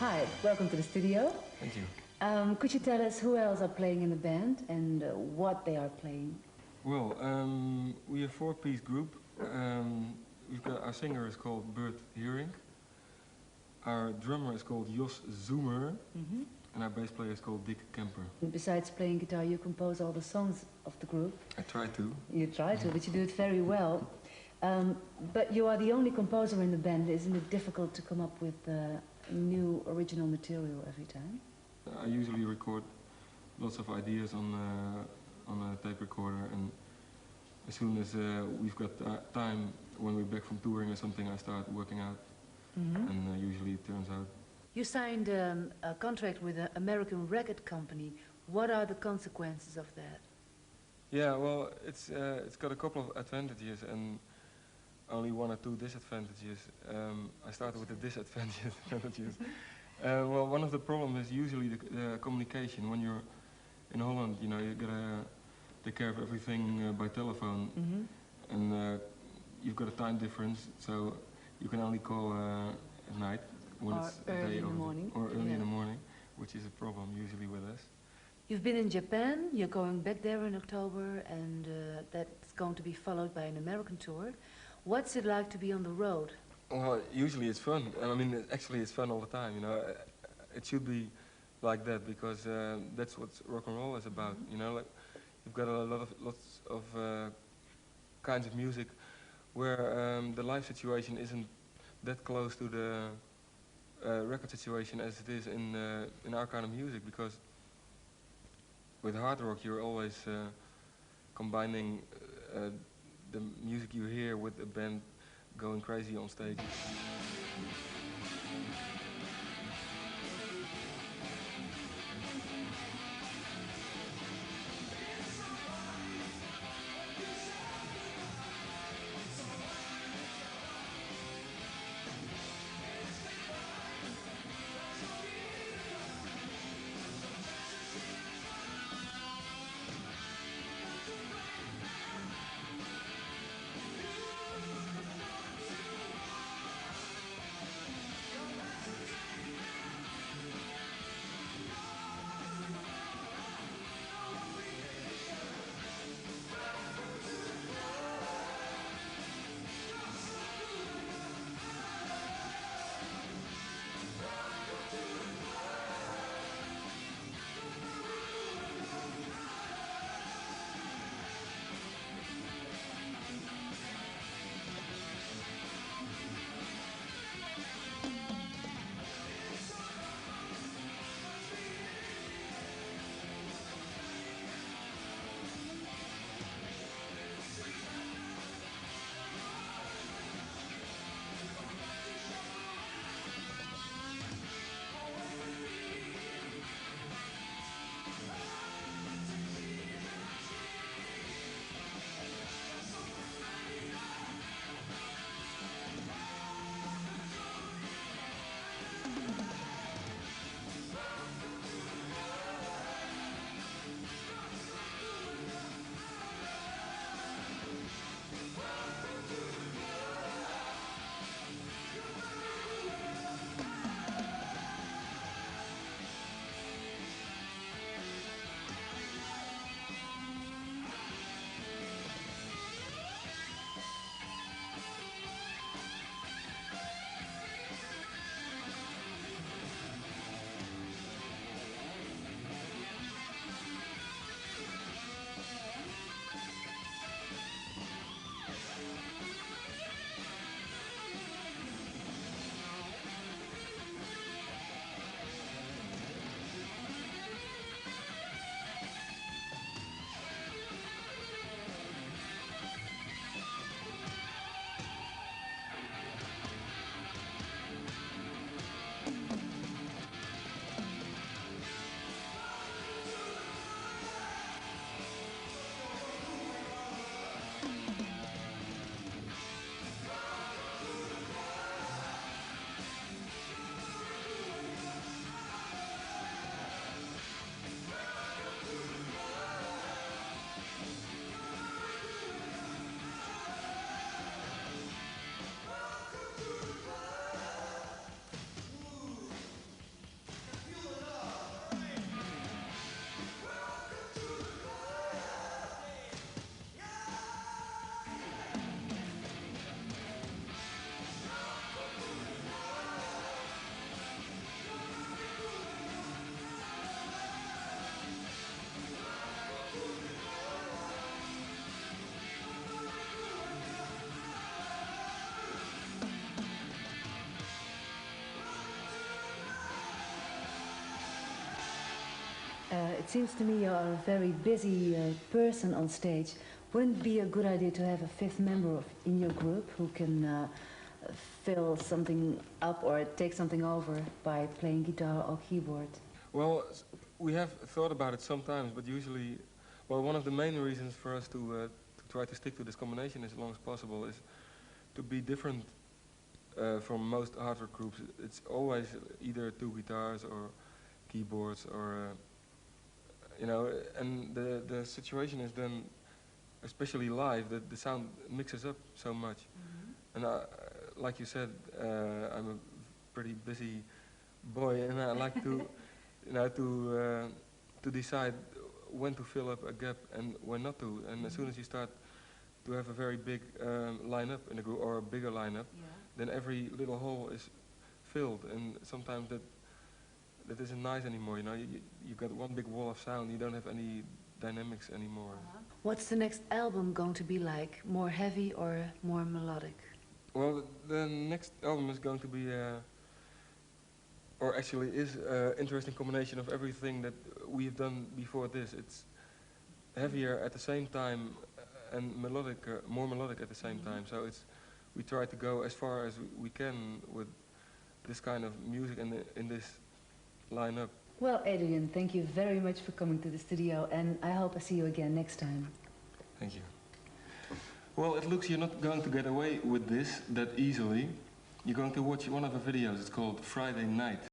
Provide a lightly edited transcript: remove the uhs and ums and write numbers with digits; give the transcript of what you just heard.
Hi, welcome to the studio. Thank you. Could you tell us who else are playing in the band and what they are playing? Well, we are a four-piece group. We've got our singer is called Bert Heerink. Our drummer is called Jos Zoomer. And our bass player is called Kemper. Besides playing guitar, you compose all the songs of the group. I try to. You try to, but you do it very well. But you are the only composer in the band. Isn't it difficult to come up with new original material every time? I usually record lots of ideas on a tape recorder, and as soon as we've got time, when we're back from touring or something, I start working out, and usually it turns out. You signed a contract with an American record company. What are the consequences of that? Yeah, well, it's got a couple of advantages and only one or two disadvantages. I started with the disadvantages. Well, one of the problems is usually the communication. When you're in Holland, you know, you gotta take care of everything by telephone, and you've got a time difference, so you can only call at night when or it's early day in the morning. or early in the morning, which is a problem usually with us. You've been in Japan. You're going back there in October, and that's going to be followed by an American tour. What's it like to be on the road? Well, usually it's fun. I mean, actually it's fun all the time, you know. It should be like that because that's what rock and roll is about, you know. Like, you've got lots of kinds of music where the live situation isn't that close to the record situation as it is in our kind of music, because with hard rock you're always combining the music you hear with a band going crazy on stage. It seems to me you're a very busy person on stage. Wouldn't it be a good idea to have a fifth member in your group who can fill something up or take something over by playing guitar or keyboard? Well, we have thought about it sometimes, but usually, well, one of the main reasons for us to try to stick to this combination as long as possible is to be different from most hard rock groups. It's always either two guitars or keyboards or, you know, and the situation is then, especially live, that the sound mixes up so much. And like you said, I'm a pretty busy boy, and I like to, you know, to decide when to fill up a gap and when not to. And as soon as you start to have a very big lineup in a group or a bigger lineup, then every little hole is filled, and sometimes that isn't nice anymore. You know, you've got one big wall of sound. You don't have any dynamics anymore. What's the next album going to be like? More heavy or more melodic? Well, the next album is going to be, or actually is, an interesting combination of everything that we've done before this. It's heavier at the same time and melodic, more melodic at the same time. So we try to go as far as we can with this kind of music and in this lineup. Well, Adrian, thank you very much for coming to the studio, and I hope I see you again next time. Thank you. Well, it looks you're not going to get away with this that easily. You're going to watch one of our videos. It's called Friday Night.